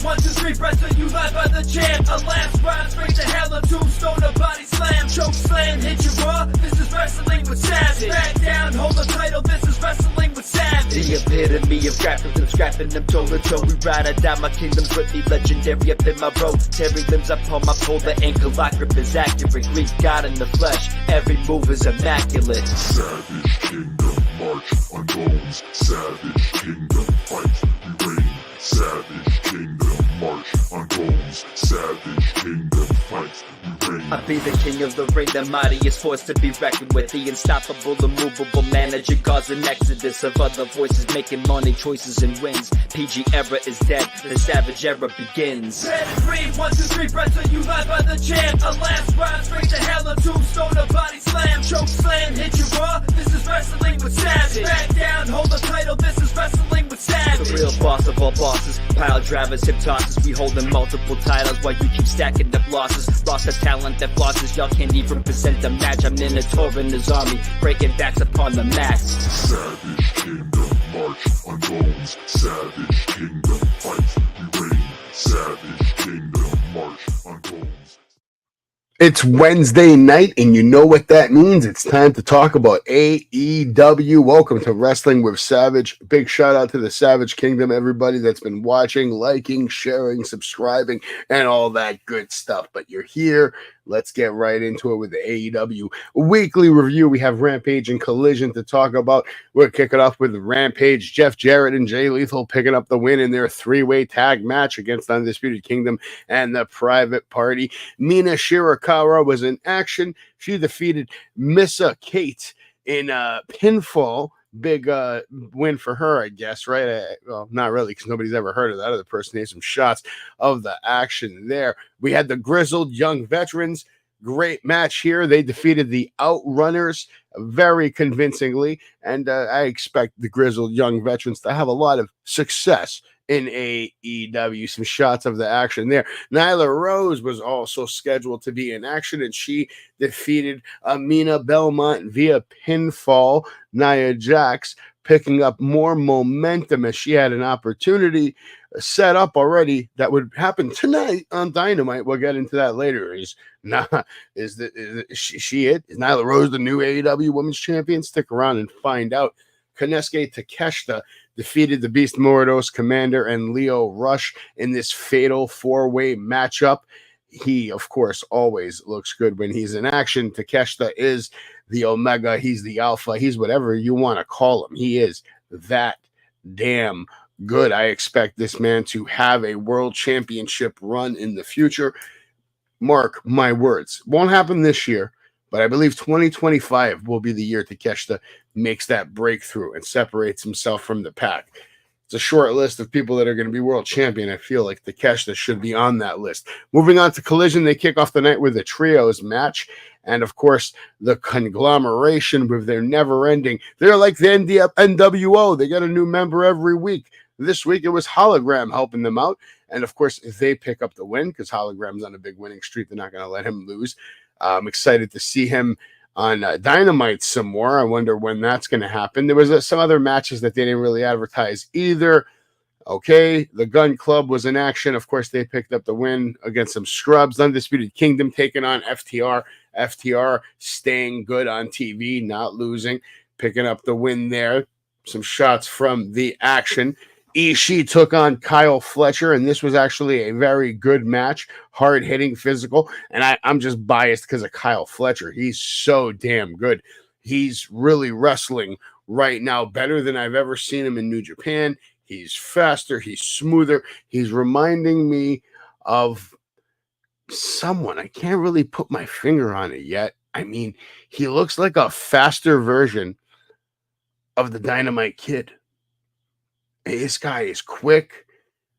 1, 2, 3, wrestling you live by the champ. A last ride straight to hell, a tombstone, a body slam. Choke slam, hit you raw, this is wrestling with Savage. Back down, hold the title, this is wrestling with Savage. The epitome of scrapping them toe to toe. We ride or die, my kingdom's with me, legendary up in my road. Tearing limbs up on my pole, the ankle lock grip is accurate. Greek God in the flesh, every move is immaculate. Savage Kingdom, march on bones. Savage Kingdom, fight, we reign. Savage Kingdom, march on bones. Savage Kingdom, fight, we reign. I be the king of the ring, the mightiest force to be reckoned with. The unstoppable, immovable manager, cause an exodus of other voices making money choices and wins. PG era is dead, the savage era begins. Red and green, 1, 2, 3, wrestling you live by the champ. A last ride straight to hell, a tombstone, a body slam. Choke slam, hit you raw, this is wrestling with Savage. Back down, hold the title, this is wrestling with Savage. The real boss of all bosses, pile drivers, hip tosses. We holding multiple titles while you keep stacking up losses. Lost a talent that flosses, y'all can't even present a match. I'm Minotaur in his army, breaking backs upon the mats. Savage Kingdom, march on bones. Savage Kingdom, fight, we reign. Savage Kingdom, march on bones. It's Wednesday night, and you know what that means. It's time to talk about AEW. Welcome to Wrestling with Savage. Big shout out to the Savage Kingdom, everybody that's been watching, liking, sharing, subscribing, and all that good stuff. But you're here. Let's get right into it with the AEW weekly review. We have Rampage and Collision to talk about. We're kicking off with Rampage. Jeff Jarrett and Jay Lethal picking up the win in their three-way tag match against Undisputed Kingdom and the Private Party. Mina Shirakawa was in action. She defeated Missa Kate in a pinfall. Big win for her, I guess, right? Well, not really, because nobody's ever heard of that other person. Here's some shots of the action there. We had the Grizzled Young Veterans. Great match here. They defeated the Outrunners very convincingly, and I expect the Grizzled Young Veterans to have a lot of success in AEW. Some shots of the action there. Nyla Rose was also scheduled to be in action, and she defeated Amina Belmont via pinfall. Nia Jax picking up more momentum as she had an opportunity set up already that would happen tonight on Dynamite. We'll get into that later. Is she it? Is Nyla Rose the new AEW Women's Champion? Stick around and find out. Konosuke Takeshita defeated the Beast Mordos, Commander, and Leo Rush in this fatal four-way matchup. He, of course, always looks good when he's in action. Takeshita is the Omega. He's the Alpha. He's whatever you want to call him. He is that damn good. I expect this man to have a world championship run in the future. Mark my words. Won't happen this year, but I believe 2025 will be the year Takeshita makes that breakthrough and separates himself from the pack. It's a short list of people that are going to be world champion. I feel like Takeshita should be on that list. Moving on to Collision, they kick off the night with a trios match. And, of course, the conglomeration with their never-ending. They're like the NWO. They get a new member every week. This week, it was Hologram helping them out. And, of course, they pick up the win because Hologram's on a big winning streak. They're not going to let him lose. I'm excited to see him on Dynamite some more. I wonder when that's going to happen. There was some other matches that they didn't really advertise either. Okay, the Gun Club was in action. Of course, they picked up the win against some scrubs. Undisputed Kingdom taking on FTR. FTR staying good on TV, not losing, picking up the win there. Some shots from the action. Ishii took on Kyle Fletcher, and this was actually a very good match, hard-hitting, physical, and I'm just biased because of Kyle Fletcher. He's so damn good. He's really wrestling right now better than I've ever seen him in New Japan. He's faster. He's smoother. He's reminding me of someone. I can't really put my finger on it yet. I mean, he looks like a faster version of the Dynamite Kid. This guy is quick,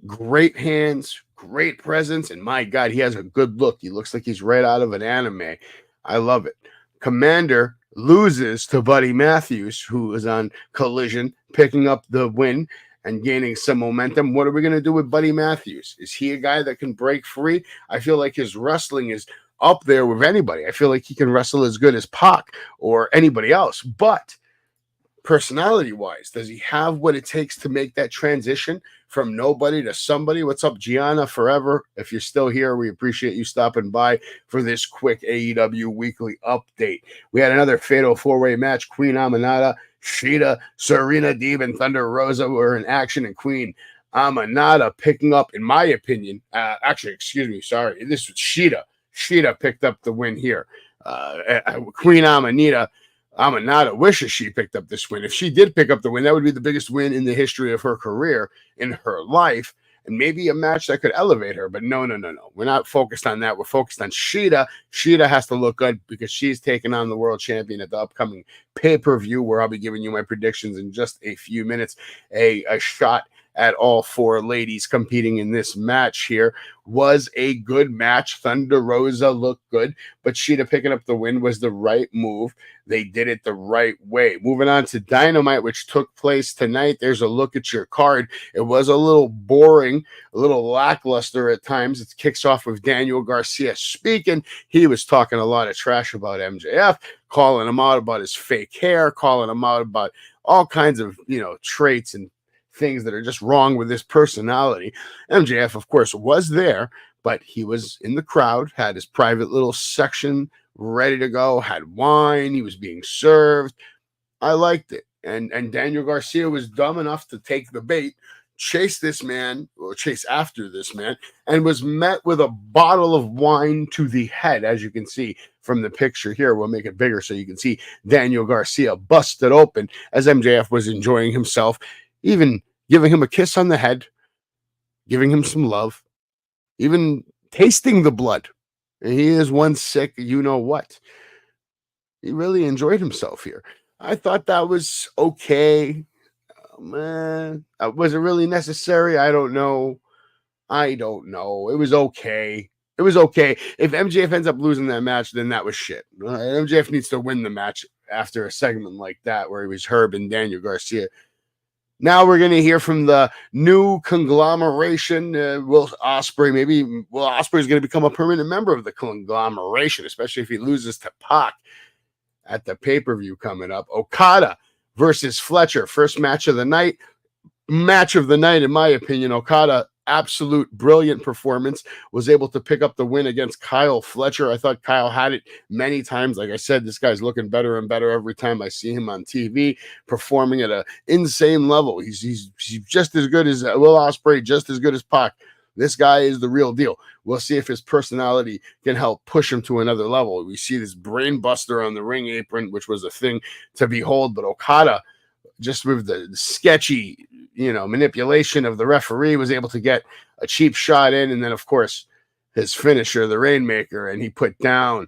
great hands, great presence, and my God, he has a good look. He looks like he's right out of an anime. I love it. Commander loses to Buddy Matthews, who is on Collision, picking up the win and gaining some momentum. What are we going to do with Buddy Matthews? Is he a guy that can break free? I feel like his wrestling is up there with anybody. I feel like he can wrestle as good as Pac or anybody else, but personality-wise? Does he have what it takes to make that transition from nobody to somebody? What's up, Gianna Forever? If you're still here, we appreciate you stopping by for this quick AEW weekly update. We had another fatal four-way match. Queen Aminata, Shida, Serena Deeb, and Thunder Rosa were in action, and Queen Aminata picking up, in my opinion, this was Shida. Shida picked up the win here. Queen Aminata wishes she picked up this win. If she did pick up the win, that would be the biggest win in the history of her career, in her life, and maybe a match that could elevate her. But no. We're not focused on that. We're focused on Shida. Shida has to look good because she's taking on the world champion at the upcoming pay-per-view, where I'll be giving you my predictions in just a few minutes. A shot at all four ladies competing in this match here. Was a good match. Thunder Rosa looked good, but Shida picking up the win was the right move. They did it the right way. Moving on to Dynamite, which took place tonight. There's a look at your card. It was a little boring, a little lackluster at times. It kicks off with Daniel Garcia speaking. He was talking a lot of trash about MJF, calling him out about his fake hair, calling him out about all kinds of, traits and things that are just wrong with his personality. MJF, of course, was there, but he was in the crowd, had his private little section ready to go, had wine, he was being served. I liked it. And Daniel Garcia was dumb enough to take the bait, chase after this man, and was met with a bottle of wine to the head, as you can see from the picture here. We'll make it bigger so you can see Daniel Garcia busted open as MJF was enjoying himself, even giving him a kiss on the head, giving him some love, even tasting the blood. And he is one sick, what. He really enjoyed himself here. I thought that was okay. Was it really necessary? I don't know. It was okay. If MJF ends up losing that match, then that was shit. MJF needs to win the match after a segment like that where he was Herb and Daniel Garcia. Now we're going to hear from the new conglomeration, Will Ospreay. Maybe Will Ospreay is going to become a permanent member of the conglomeration, especially if he loses to Pac at the pay-per-view coming up. Okada versus Fletcher, first match of the night. Match of the night, in my opinion. Okada, absolute brilliant performance, was able to pick up the win against Kyle Fletcher. I thought Kyle had it many times. Like I said, this guy's looking better and better every time I see him on TV, performing at an insane level. He's just as good as Will Ospreay, just as good as Pac. This guy is the real deal. We'll see if his personality can help push him to another level. We see this brain buster on the ring apron, which was a thing to behold, but Okada, just with the sketchy, manipulation of the referee, was able to get a cheap shot in. And then, of course, his finisher, the Rainmaker, and he put down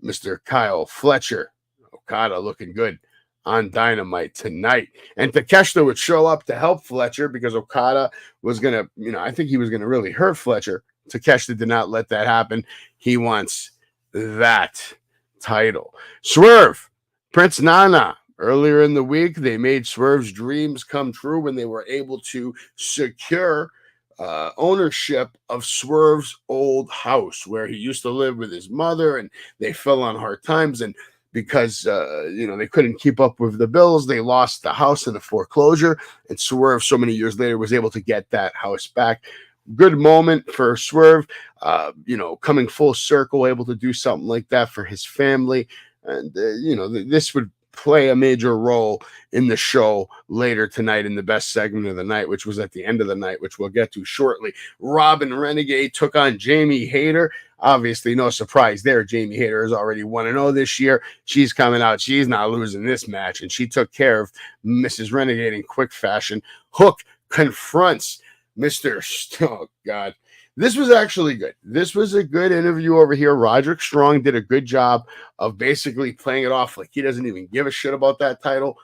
Mr. Kyle Fletcher. Okada looking good on Dynamite tonight. And Takeshita would show up to help Fletcher because Okada was going to, I think he was going to really hurt Fletcher. Takeshita did not let that happen. He wants that title. Swerve, Prince Nana. Earlier in the week, they made Swerve's dreams come true when they were able to secure ownership of Swerve's old house where he used to live with his mother, and they fell on hard times. And because, they couldn't keep up with the bills, they lost the house in a foreclosure, and Swerve, so many years later, was able to get that house back. Good moment for Swerve, coming full circle, able to do something like that for his family. And, this would play a major role in the show later tonight in the best segment of the night, which was at the end of the night, which we'll get to shortly. Robin Renegade took on Jamie Hayter. Obviously, no surprise there. Jamie Hayter is already 1-0 this year. She's coming out. She's not losing this match, and she took care of Mrs. Renegade in quick fashion. Hook confronts Mr. Oh, God. This was actually good. This was a good interview over here. Roderick Strong did a good job of basically playing it off like he doesn't even give a shit about that title.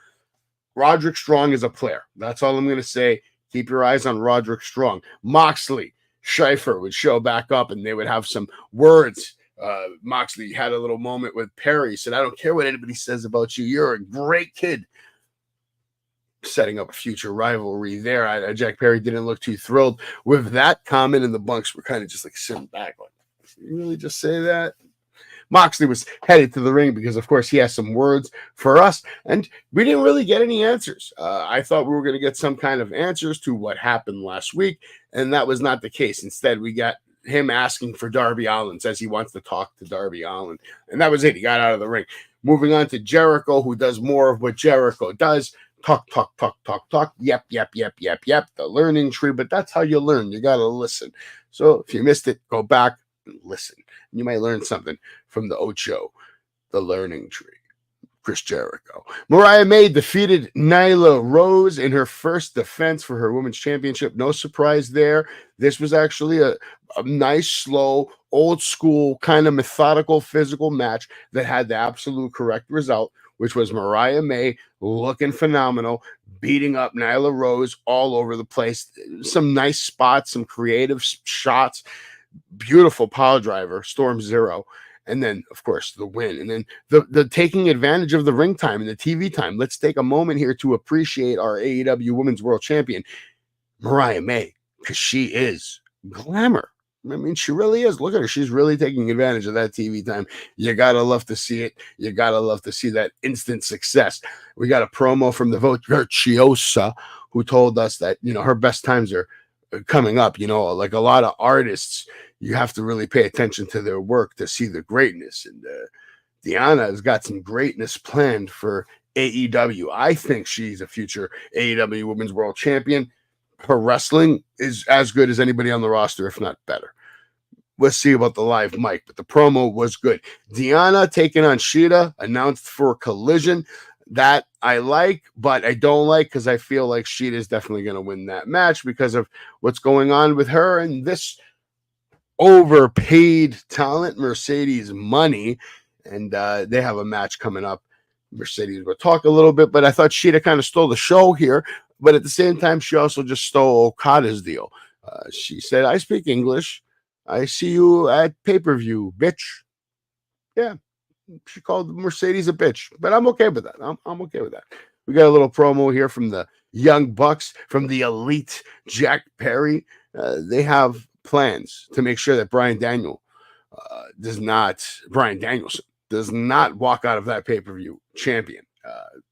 Roderick Strong is a player. That's all I'm going to say. Keep your eyes on Roderick Strong. Moxley, Schleifer would show back up and they would have some words. Moxley had a little moment with Perry. He said, "I don't care what anybody says about you. You're a great kid." Setting up a future rivalry there. Jack Perry didn't look too thrilled with that comment, and the Bunks were kind of just like sitting back like, "You really just say that?" Moxley was headed to the ring because, of course, he has some words for us, and we didn't really get any answers. I thought we were going to get some kind of answers to what happened last week, and that was not the case. Instead, we got him asking for Darby Allin, says he wants to talk to Darby Allin, and that was it. He got out of the ring. Moving on to Jericho, who does more of what Jericho does. Talk. Yep. The learning tree, but that's how you learn. You got to listen. So if you missed it, go back and listen. You might learn something from the Ocho, the learning tree. Chris Jericho. Mariah May defeated Nyla Rose in her first defense for her women's championship. No surprise there. This was actually a nice, slow, old school, kind of methodical, physical match that had the absolute correct result, which was Mariah May looking phenomenal, beating up Nyla Rose all over the place. Some nice spots, some creative shots, beautiful power driver, Storm Zero. And then, of course, the win. And then the taking advantage of the ring time and the TV time. Let's take a moment here to appreciate our AEW Women's World Champion, Mariah May, because she is glamour. I mean, she really is. Look at her. She's really taking advantage of that TV time. You got to love to see it. You got to love to see that instant success. We got a promo from the Virtuosa who told us that, her best times are coming up. Like a lot of artists, you have to really pay attention to their work to see the greatness. And Deanna has got some greatness planned for AEW. I think she's a future AEW Women's World Champion. Her wrestling is as good as anybody on the roster, if not better. Let's see about the live mic, but the promo was good. Deanna taking on Shida, announced for Collision. That I like, but I don't like because I feel like Shida is definitely going to win that match because of what's going on with her and this overpaid talent, Mercedes Money, and they have a match coming up. Mercedes will talk a little bit, but I thought Shida kind of stole the show here, but at the same time, she also just stole Okada's deal. She said, I speak English. I see you at pay-per-view, bitch. Yeah, she called Mercedes a bitch, but I'm okay with that. I'm okay with that. We got a little promo here from the Young Bucks, from the Elite Jack Perry. They have plans to make sure that Bryan Danielson does not walk out of that pay-per-view champion.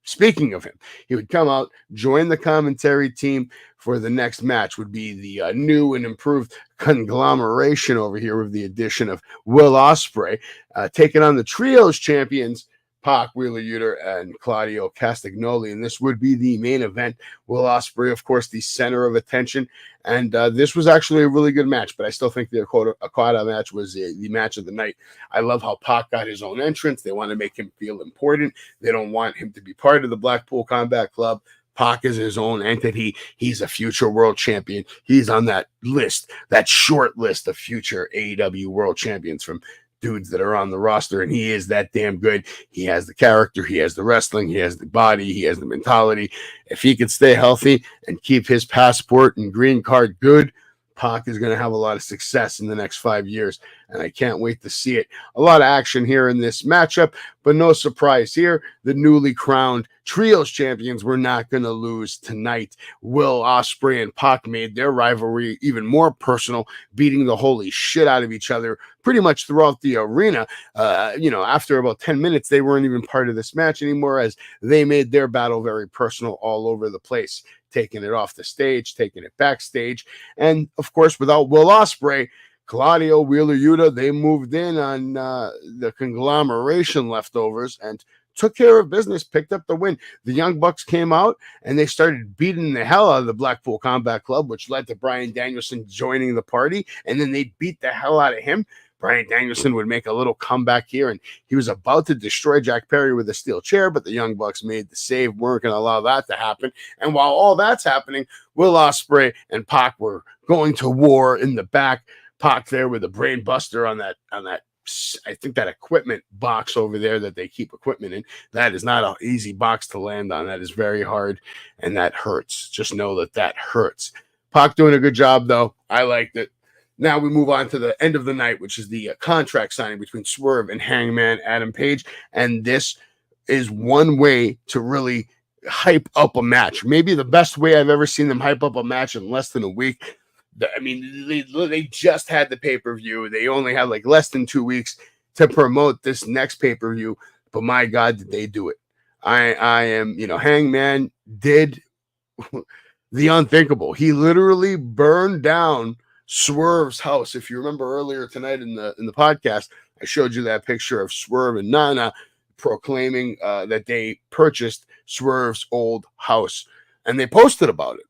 Speaking of him, he would come out, join the commentary team for the next match, would be the new and improved conglomeration over here with the addition of Will Ospreay, taking on the Trios champions, Pac, Wheeler Yuta, and Claudio Castagnoli. And this would be the main event. Will Ospreay, of course, the center of attention. And this was actually a really good match, but I still think the Okada match was the match of the night. I love how Pac got his own entrance. They want to make him feel important. They don't want him to be part of the Blackpool Combat Club. Pac is his own entity. He's a future world champion. He's on that list, that short list of future AEW world champions from dudes that are on the roster, and he is that damn good. He has the character, he has the wrestling, he has the body, he has the mentality. If he could stay healthy and keep his passport and green card good, Pac is going to have a lot of success in the next 5 years, and I can't wait to see it. A lot of action here in this matchup, but no surprise here. The newly crowned Trios champions were not going to lose tonight. Will Ospreay and Pac made their rivalry even more personal, beating the holy shit out of each other pretty much throughout the arena. After about 10 minutes, they weren't even part of this match anymore as they made their battle very personal all over the place, taking it off the stage, taking it backstage. And, of course, without Will Ospreay, Claudio, Wheeler Yuta, they moved in on the conglomeration leftovers and took care of business, picked up the win. The Young Bucks came out and they started beating the hell out of the Blackpool Combat Club, which led to Bryan Danielson joining the party, and then they beat the hell out of him. Bryan Danielson would make a little comeback here, and he was about to destroy Jack Perry with a steel chair, but the Young Bucks made the save, weren't going to allow that to happen. And while all that's happening, Will Ospreay and Pac were going to war in the back. Pac there with a brain buster on that, I think that equipment box over there that they keep equipment in. That is not an easy box to land on. That is very hard, and that hurts. Just know that hurts. Pac doing a good job, though. I liked it. Now we move on to the end of the night, which is the contract signing between Swerve and Hangman Adam Page. And this is one way to really hype up a match. Maybe the best way I've ever seen them hype up a match in less than a week. I mean, they just had the pay-per-view. They only had like less than 2 weeks. to promote this next pay-per-view, but my God, did they do it. I am, Hangman did the unthinkable. He literally burned down Swerve's house. If you remember earlier tonight in the podcast, I showed you that picture of Swerve and Nana proclaiming that they purchased Swerve's old house, and they posted about it.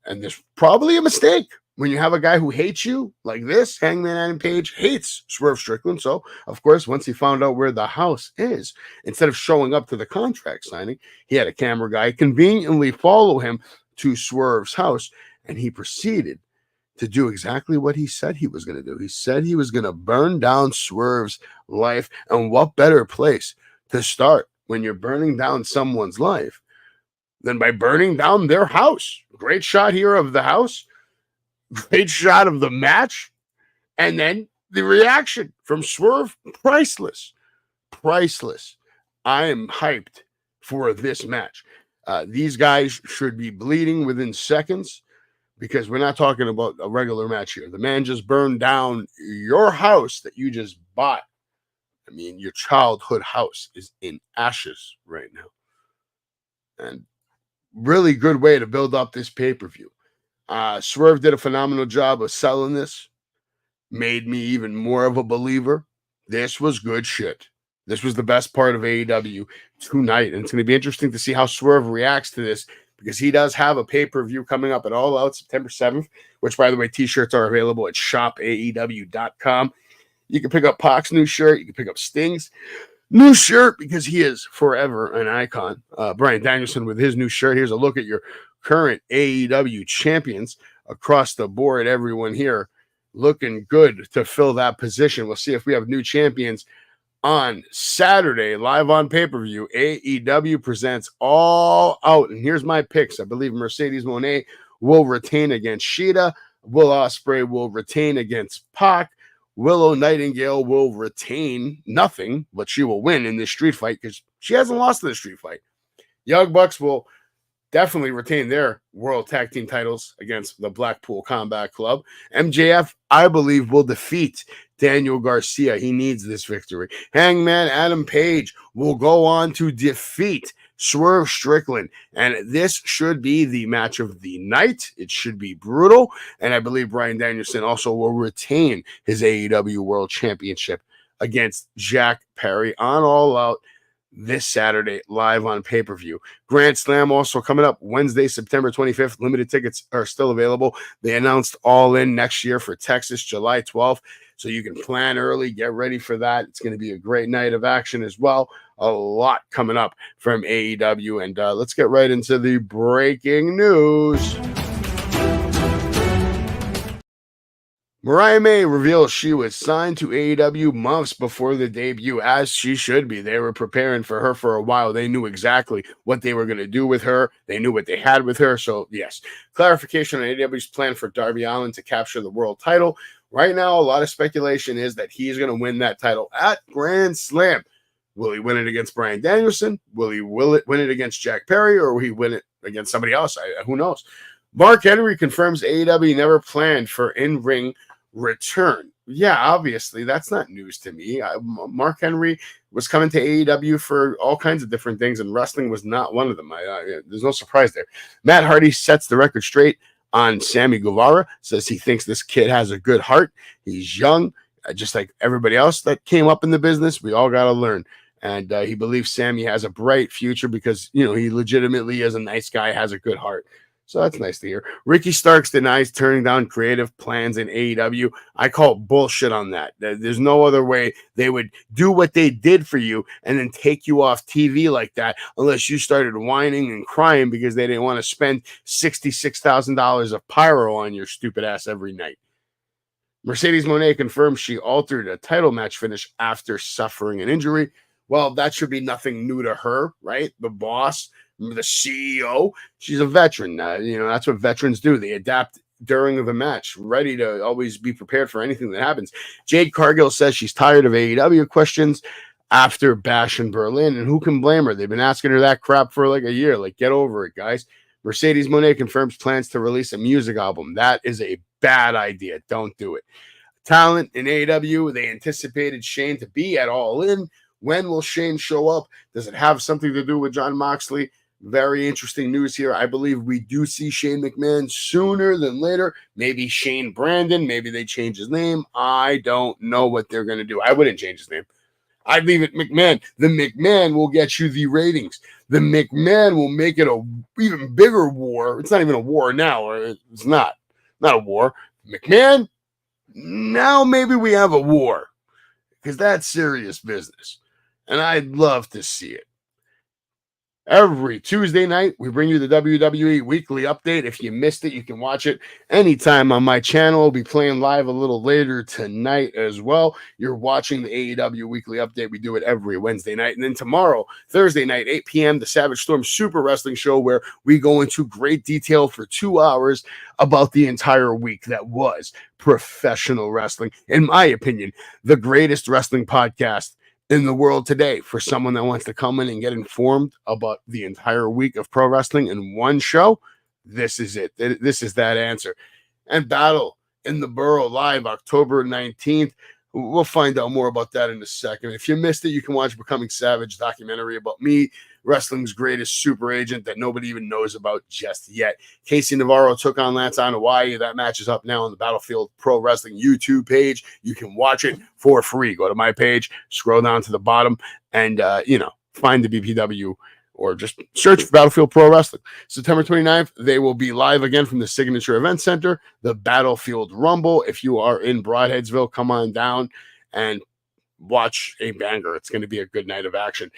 And there's probably a mistake when you have a guy who hates you like this. Hangman Adam Page hates Swerve Strickland. So, of course, once he found out where the house is, instead of showing up to the contract signing, he had a camera guy conveniently follow him to Swerve's house, and he proceeded to do exactly what he said he was going to do. He said he was going to burn down Swerve's life, and what better place to start when you're burning down someone's life than by burning down their house. Great shot here of the house, great shot of the match, and then the reaction from Swerve, priceless. I am hyped for this match. These guys should be bleeding within seconds, because we're not talking about a regular match here. The man just burned down your house that you just bought. I mean, your childhood house is in ashes right now. And really good way to build up this pay-per-view. Swerve did a phenomenal job of selling this. Made me even more of a believer. This was good shit. This was the best part of AEW tonight. And it's going to be interesting to see how Swerve reacts to this, because he does have a pay-per-view coming up at All Out September 7th, which, by the way, t-shirts are available at shopaew.com. You can pick up Pac's new shirt. You can pick up Sting's new shirt, because he is forever an icon. Bryan Danielson with his new shirt. Here's a look at your current AEW champions across the board. Everyone here looking good to fill that position. We'll see if we have new champions on Saturday, live on pay-per-view. AEW presents All Out. And here's my picks. I believe Mercedes Moné will retain against Shida. Will Ospreay will retain against Pac. Willow Nightingale will retain nothing, but she will win in this street fight because she hasn't lost in the street fight. Young Bucks will definitely retain their World Tag Team titles against the Blackpool Combat Club. MJF, I believe, will defeat Daniel Garcia. He needs this victory. Hangman Adam Page will go on to defeat Swerve Strickland. And this should be the match of the night. It should be brutal. And I believe Bryan Danielson also will retain his AEW World Championship against Jack Perry on All Out this Saturday, live on pay-per-view. Grand Slam also coming up Wednesday, September 25th. Limited tickets are still available. They announced All In next year for Texas, July 12th. So you can plan early, get ready for that. It's going to be a great night of action as well. A lot coming up from AEW. And let's get right into the breaking news. Mariah May reveals she was signed to AEW months before the debut, as she should be. They were preparing for her for a while. They knew exactly what they were going to do with her. They knew what they had with her. So, yes, clarification on AEW's plan for Darby Allin to capture the world title. Right now, a lot of speculation is that he's going to win that title at Grand Slam. Will he win it against Bryan Danielson? Will he win it against Jack Perry? Or will he win it against somebody else? Who knows? Mark Henry confirms AEW never planned for in-ring return. Yeah, obviously, that's not news to me. Mark Henry was coming to AEW for all kinds of different things, and wrestling was not one of them. There's no surprise there. Matt Hardy sets the record straight on Sammy Guevara, says he thinks this kid has a good heart. He's young, just like everybody else that came up in the business. We all got to learn. And he believes Sammy has a bright future because, he legitimately is a nice guy, has a good heart. So that's nice to hear. Ricky Starks denies turning down creative plans in AEW. I call bullshit on that. There's no other way they would do what they did for you and then take you off TV like that unless you started whining and crying because they didn't want to spend $66,000 of pyro on your stupid ass every night. Mercedes Moné confirms she altered a title match finish after suffering an injury. Well, that should be nothing new to her, right? The boss, the CEO, she's a veteran. That's what veterans do. They adapt during the match, ready to always be prepared for anything that happens. Jade Cargill says she's tired of AEW questions after Bash in Berlin, and who can blame her? They've been asking her that crap for like a year. Like, get over it, guys. Mercedes Moné confirms plans to release a music album. That is a bad idea. Don't do it. talent in AEW. They anticipated Shane to be at All In. When will Shane show up? Does it have something to do with Jon Moxley? Very interesting news here. I believe we do see Shane McMahon sooner than later. Maybe Shane Brandon. Maybe they change his name. I don't know what they're going to do. I wouldn't change his name. I'd leave it McMahon. The McMahon will get you the ratings. The McMahon will make it a even bigger war. It's not even a war now. Or it's not a war. McMahon, now maybe we have a war because that's serious business. And I'd love to see it. Every Tuesday night, we bring you the WWE Weekly Update. If you missed it, you can watch it anytime on my channel. I'll be playing live a little later tonight as well. You're watching the AEW Weekly Update. We do it every Wednesday night. And then tomorrow, Thursday night, 8 p.m., the Savage Storm Super Wrestling Show, where we go into great detail for 2 hours about the entire week that was professional wrestling. In my opinion, the greatest wrestling podcast in the world today for someone that wants to come in and get informed about the entire week of pro wrestling in one show. This is it. This is that answer. And Battle in the Borough live October 19th. We'll find out more about that in a second. If you missed it, you can watch Becoming Savage, documentary about me, wrestling's greatest super agent that nobody even knows about just yet. Casey Navarro took on Lance Anoa'i. That match is up now on the Battlefield Pro Wrestling YouTube page. You can watch it for free. Go to my page, scroll down to the bottom, and find the BPW or just search for Battlefield Pro Wrestling. September 29th, they will be live again from the Signature Event Center, the Battlefield Rumble. If you are in Broadheadsville, come on down and watch a banger. It's going to be a good night of action.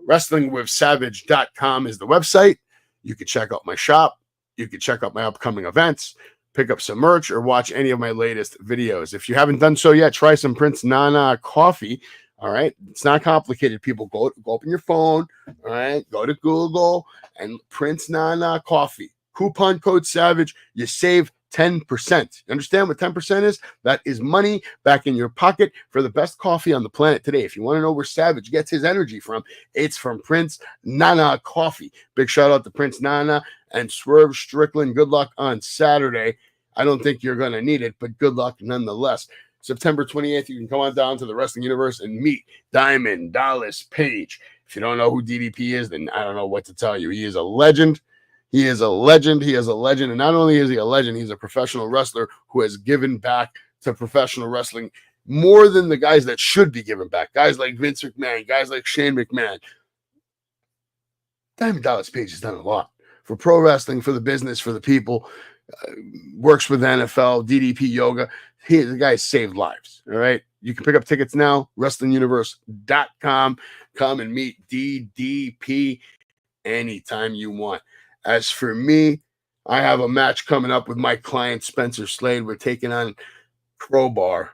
WrestlingWithSavage.com is the website. You can check out my shop. You can check out my upcoming events, pick up some merch, or watch any of my latest videos. If you haven't done so yet, try some Prince Nana coffee. All right. It's not complicated. People go open your phone. All right. Go to Google and Prince Nana coffee. Coupon code Savage. You save 10%. You understand what 10% is? That is money back in your pocket for the best coffee on the planet today. If you want to know where Savage gets his energy from, it's from Prince Nana coffee. Big shout out to Prince Nana and Swerve Strickland. Good luck on Saturday. I don't think you're going to need it, but good luck nonetheless. September 28th, you can come on down to the Wrestling Universe and meet Diamond Dallas Page. If you don't know who DDP is, then I don't know what to tell you. He is a legend. He is a legend. He is a legend. And not only is he a legend, he's a professional wrestler who has given back to professional wrestling more than the guys that should be given back. Guys like Vince McMahon, guys like Shane McMahon. Diamond Dallas Page has done a lot for pro wrestling, for the business, for the people. Works with NFL, DDP Yoga. The guy saved lives. All right. You can pick up tickets now, WrestlingUniverse.com. Come and meet DDP anytime you want. As for me, I have a match coming up with my client, Spencer Slade. We're taking on Crowbar.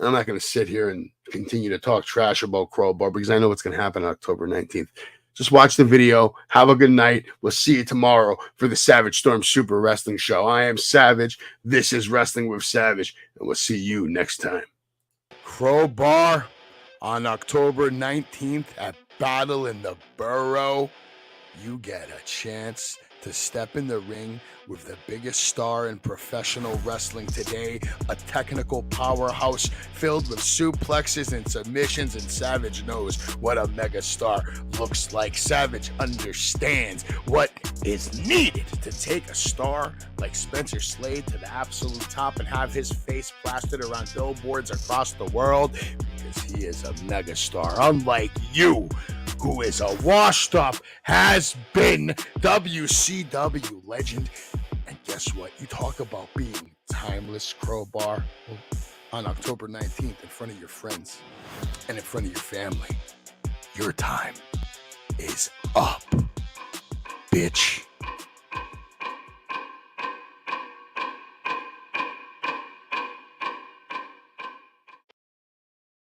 I'm not going to sit here and continue to talk trash about Crowbar because I know what's going to happen on October 19th. Just watch the video. Have a good night. We'll see you tomorrow for the Savage Storm Super Wrestling Show. I am Savage. This is Wrestling with Savage, and we'll see you next time. Crowbar on October 19th at Battle in the Borough. You get a chance to step in the ring with the biggest star in professional wrestling today, a technical powerhouse filled with suplexes and submissions, and Savage knows what a mega star looks like. Savage understands what is needed to take a star like Spencer Slade to the absolute top and have his face plastered around billboards across the world, because he is a mega star, unlike you, who is a washed-up, has-been WCW legend. And guess what? You talk about being timeless, Crowbar. Well, on October 19th, in front of your friends and in front of your family, your time is up, bitch.